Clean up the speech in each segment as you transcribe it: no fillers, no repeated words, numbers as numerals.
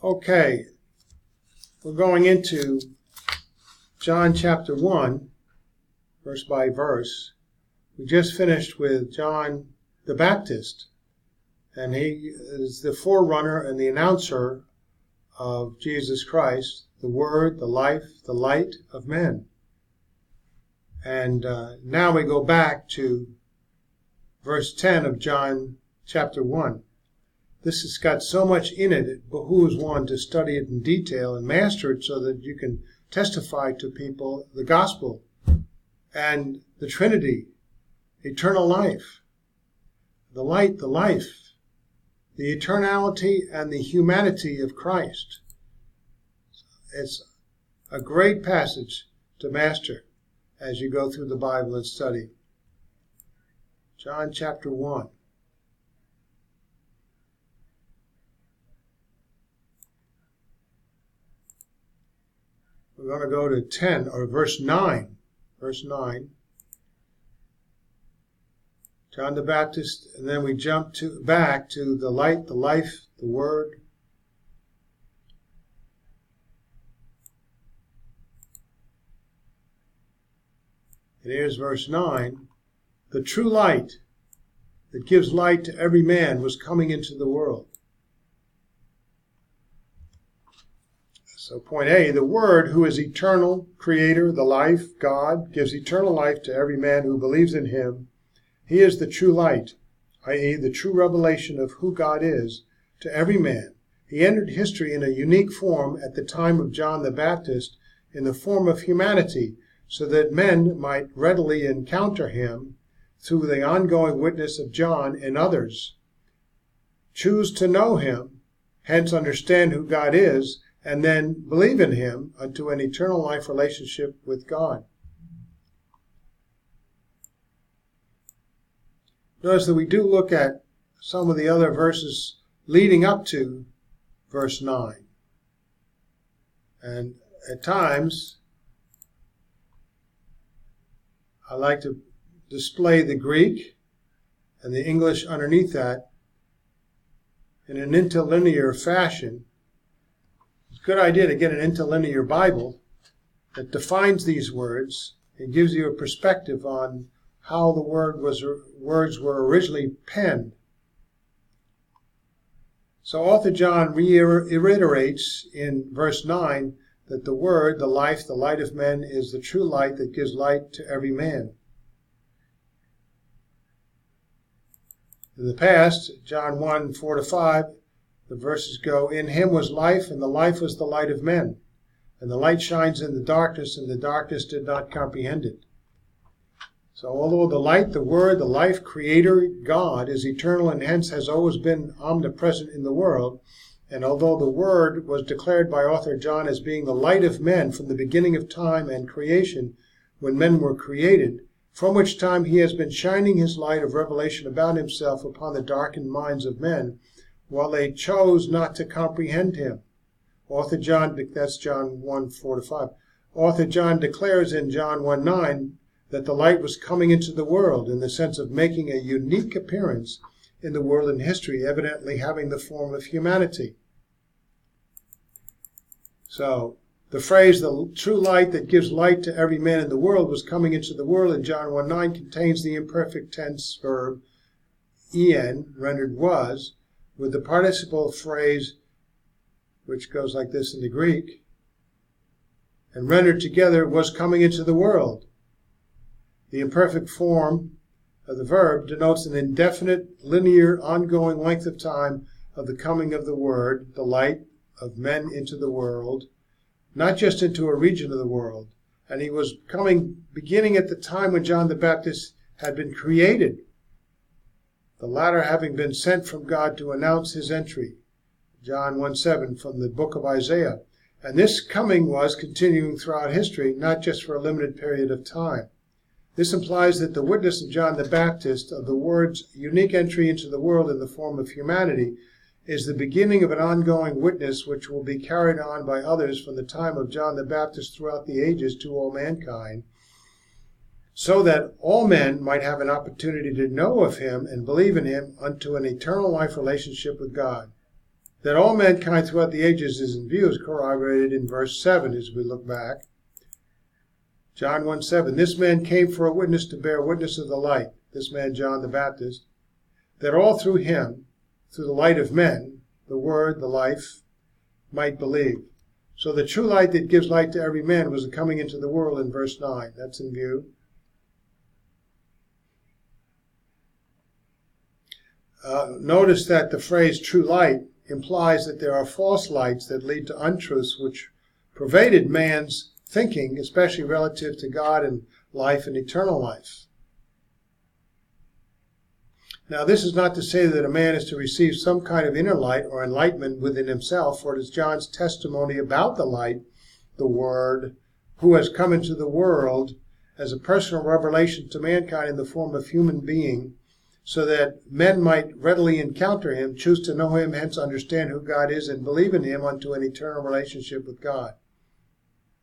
Okay, we're going into John chapter 1, verse by verse. We just finished with John the Baptist, and he is the forerunner and the announcer of Jesus Christ, the Word, the life, the light of men. And now we go back to verse 10 of John chapter 1. This has got so much in it, it behooves one to study it in detail and master it so that you can testify to people the gospel and the Trinity, eternal life, the light, the life, the eternality and the humanity of Christ. It's a great passage to master as you go through the Bible and study. John chapter 1. We're going to go to 10, or verse 9. Verse 9. John the Baptist, and then we jump back to the light, the life, the Word. And here's verse 9. The true light that gives light to every man was coming into the world. So point A, the Word, who is eternal, creator, the life, God, gives eternal life to every man who believes in him. He is the true light, i.e. the true revelation of who God is to every man. He entered history in a unique form at the time of John the Baptist in the form of humanity, so that men might readily encounter him through the ongoing witness of John and others. Choose to know him, hence understand who God is, and then believe in him unto an eternal life relationship with God. Notice that we do look at some of the other verses leading up to verse 9. And at times, I like to display the Greek and the English underneath that in an interlinear fashion. It's a good idea to get an interlinear Bible that defines these words and gives you a perspective on how the words were originally penned. So author John reiterates in verse 9 that the Word, the life, the light of men, is the true light that gives light to every man. In the past, John 1, 4-5, the verses go, In him was life, and the life was the light of men. And the light shines in the darkness, and the darkness did not comprehend it. So although the light, the Word, the life, Creator, God, is eternal and hence has always been omnipresent in the world, and although the Word was declared by author John as being the light of men from the beginning of time and creation, when men were created, from which time he has been shining his light of revelation about himself upon the darkened minds of men, while they chose not to comprehend him. Author John, that's John 1, 4-5. Author John declares in John 1, 9 that the light was coming into the world in the sense of making a unique appearance in the world in history, evidently having the form of humanity. So the phrase, the true light that gives light to every man in the world was coming into the world in John 1, 9 contains the imperfect tense verb en, rendered was, with the participle phrase, which goes like this in the Greek, and rendered together was coming into the world. The imperfect form of the verb denotes an indefinite, linear, ongoing length of time of the coming of the Word, the light of men into the world, not just into a region of the world. And he was coming beginning at the time when John the Baptist had been created, the latter having been sent from God to announce his entry. John 1:7 from the book of Isaiah. And this coming was continuing throughout history, not just for a limited period of time. This implies that the witness of John the Baptist of the Word's unique entry into the world in the form of humanity is the beginning of an ongoing witness which will be carried on by others from the time of John the Baptist throughout the ages to all mankind, so that all men might have an opportunity to know of him and believe in him unto an eternal life relationship with God. that all mankind throughout the ages is in view is corroborated in verse 7 as we look back. John 1:7, this man came for a witness to bear witness of the light, this man John the Baptist, that all through him, through the light of men, the word, the life, might believe. So the true light that gives light to every man was coming into the world in verse 9. That's in view. Notice that the phrase true light implies that there are false lights that lead to untruths which pervaded man's thinking, especially relative to God and life and eternal life. Now, this is not to say that a man is to receive some kind of inner light or enlightenment within himself, for it is John's testimony about the light, the Word, who has come into the world as a personal revelation to mankind in the form of human being, so that men might readily encounter him, choose to know him, hence understand who God is, and believe in him unto an eternal relationship with God.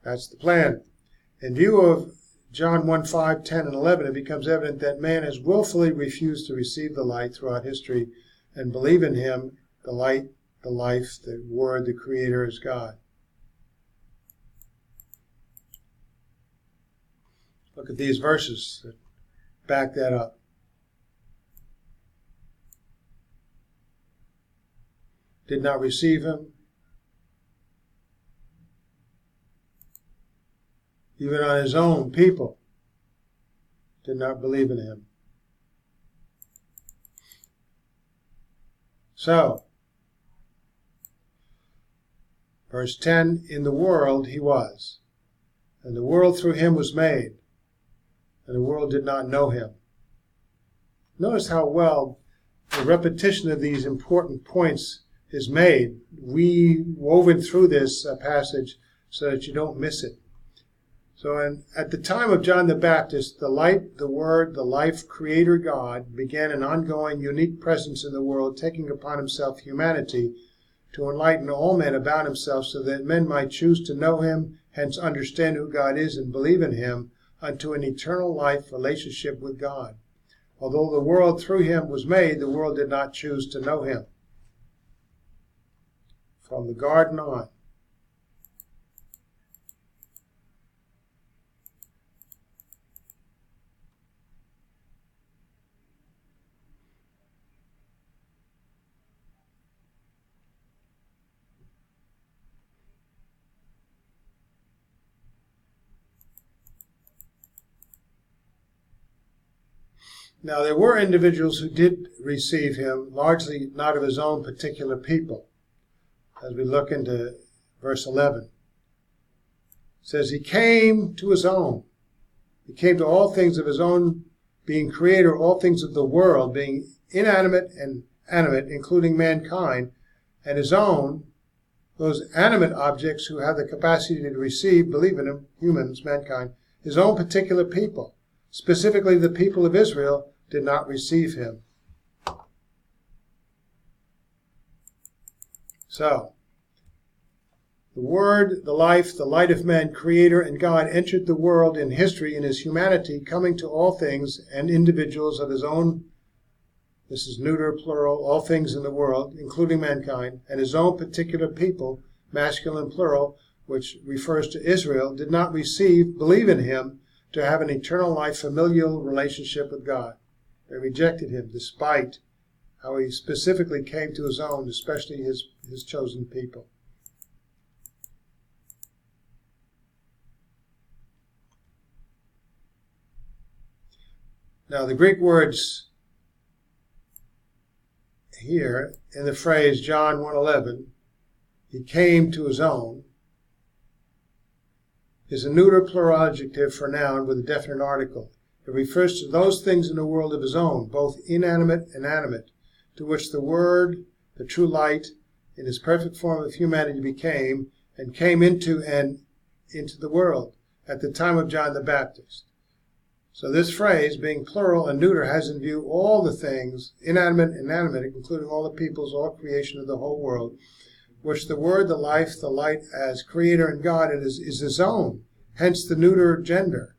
That's the plan. In view of John 1:5, 10, and 11, it becomes evident that man has willfully refused to receive the light throughout history and believe in him, the light, the life, the Word, the Creator as God. Look at these verses that back that up. Did not receive him. Even on his own people did not believe in him. So, verse 10, in the world he was, and the world through him was made, and the world did not know him. Notice how well the repetition of these important points is made, woven through this passage so that you don't miss it. So at the time of John the Baptist, the light, the Word, the life, Creator God began an ongoing, unique presence in the world, taking upon himself humanity to enlighten all men about himself so that men might choose to know him, hence understand who God is and believe in him unto an eternal life relationship with God. Although the world through him was made, the world did not choose to know him. From the garden on. Now, there were individuals who did receive him, largely not of his own particular people. As we look into verse 11, it says, he came to his own. He came to all things of his own, being creator, all things of the world, being inanimate and animate, including mankind, and his own, those animate objects who have the capacity to receive, believe in him, humans, mankind, his own particular people. Specifically, the people of Israel did not receive him. So, the Word, the life, the light of man, Creator, and God entered the world in history in his humanity, coming to all things and individuals of his own, this is neuter, plural, all things in the world, including mankind, and his own particular people, masculine, plural, which refers to Israel, did not believe in him, to have an eternal life, familial relationship with God. They rejected him despite how he specifically came to his own, especially his chosen people. Now, the Greek words here in the phrase John 1:11, he came to his own, is a neuter plural adjective for noun with a definite article. It refers to those things in the world of his own, both inanimate and animate, to which the Word, the true light, in his perfect form of humanity became and came into the world at the time of John the Baptist. So this phrase, being plural and neuter, has in view all the things, inanimate and animate, including all the peoples, all creation of the whole world, which the Word, the life, the light as Creator and God is his own, hence the neuter gender.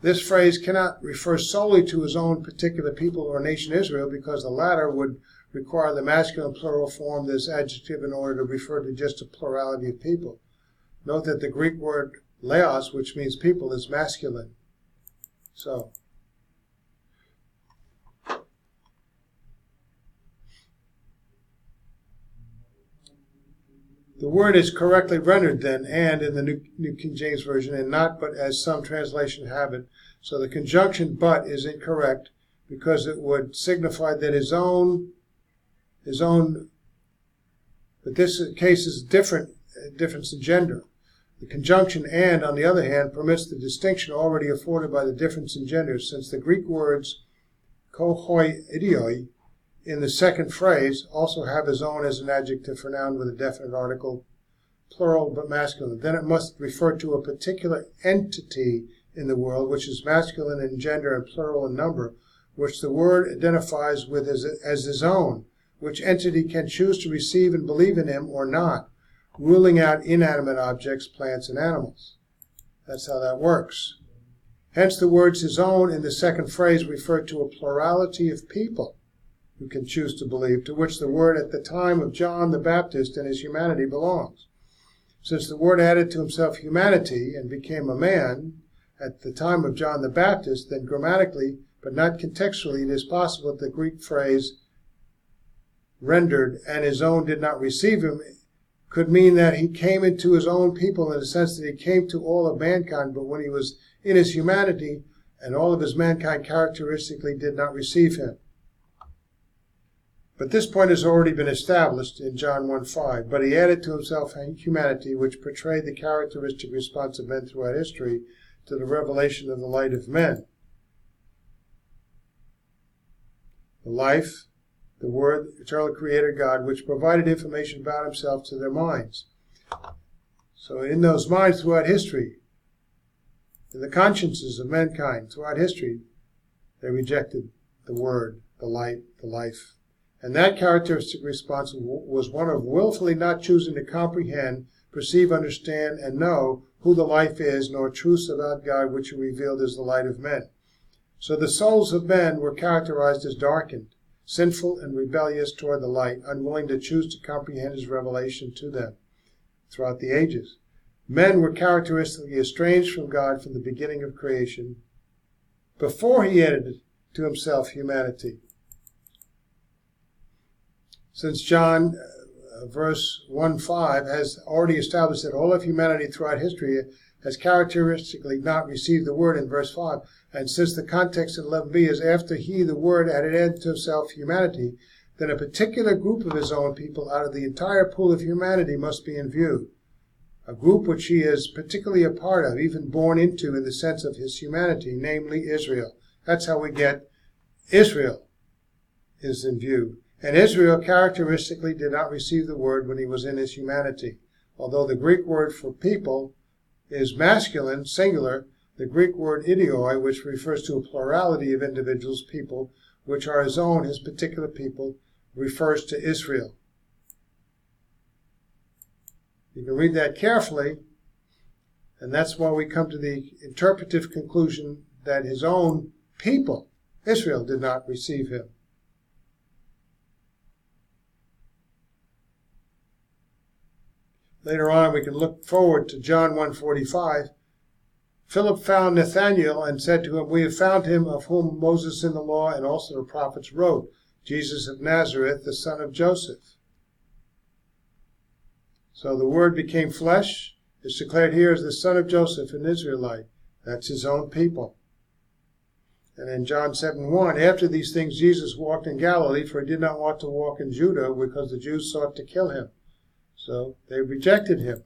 This phrase cannot refer solely to his own particular people or nation Israel, because the latter would require the masculine plural form this adjective in order to refer to just a plurality of people. Note that the Greek word laos, which means people, is masculine. So, the word is correctly rendered then, and in the New King James Version, and not but as some translations have it. So the conjunction but is incorrect because it would signify that his own, but this case is difference in gender. The conjunction and, on the other hand, permits the distinction already afforded by the difference in gender, since the Greek words kohoi idioi in the second phrase also have his own as an adjective for noun with a definite article, plural but masculine. Then it must refer to a particular entity in the world, which is masculine in gender and plural in number, which the word identifies with as his own, which entity can choose to receive and believe in him or not, ruling out inanimate objects, plants, and animals. That's how that works. Hence the words his own in the second phrase refer to a plurality of people who can choose to believe, to which the word at the time of John the Baptist and his humanity belongs. Since the word added to himself humanity and became a man at the time of John the Baptist, then grammatically, but not contextually, it is possible that the Greek phrase rendered, and his own did not receive him, could mean that he came into his own people in the sense that he came to all of mankind, but when he was in his humanity and all of his mankind characteristically did not receive him. But this point has already been established in John 1:5. But he added to himself humanity, which portrayed the characteristic response of men throughout history to the revelation of the light of men. The life, the Word, eternal Creator God, which provided information about himself to their minds. So in those minds throughout history, in the consciences of mankind throughout history, they rejected the Word, the light, the life. And that characteristic response was one of willfully not choosing to comprehend, perceive, understand, and know who the life is, nor truths about God which are revealed as the light of men. So the souls of men were characterized as darkened, sinful and rebellious toward the light, unwilling to choose to comprehend his revelation to them throughout the ages. Men were characteristically estranged from God from the beginning of creation, before he added to himself humanity. Since John verse 1:5 has already established that all of humanity throughout history has characteristically not received the word in verse 5, and since the context in 11b is after he, the word, added to himself humanity, then a particular group of his own people out of the entire pool of humanity must be in view, a group which he is particularly a part of, even born into in the sense of his humanity, namely Israel. That's how we get Israel is in view. And Israel characteristically did not receive the word when he was in his humanity. Although the Greek word for people is masculine, singular, the Greek word idioi, which refers to a plurality of individuals, people, which are his own, his particular people, refers to Israel. You can read that carefully, and that's why we come to the interpretive conclusion that his own people, Israel, did not receive him. Later on, we can look forward to John 1:45. Philip found Nathanael and said to him, "We have found him of whom Moses in the law and also the prophets wrote, Jesus of Nazareth, the son of Joseph." So the Word became flesh, is declared here as the son of Joseph, an Israelite. That's his own people. And in John 7:1, after these things Jesus walked in Galilee, for he did not want to walk in Judah because the Jews sought to kill him. So they rejected him.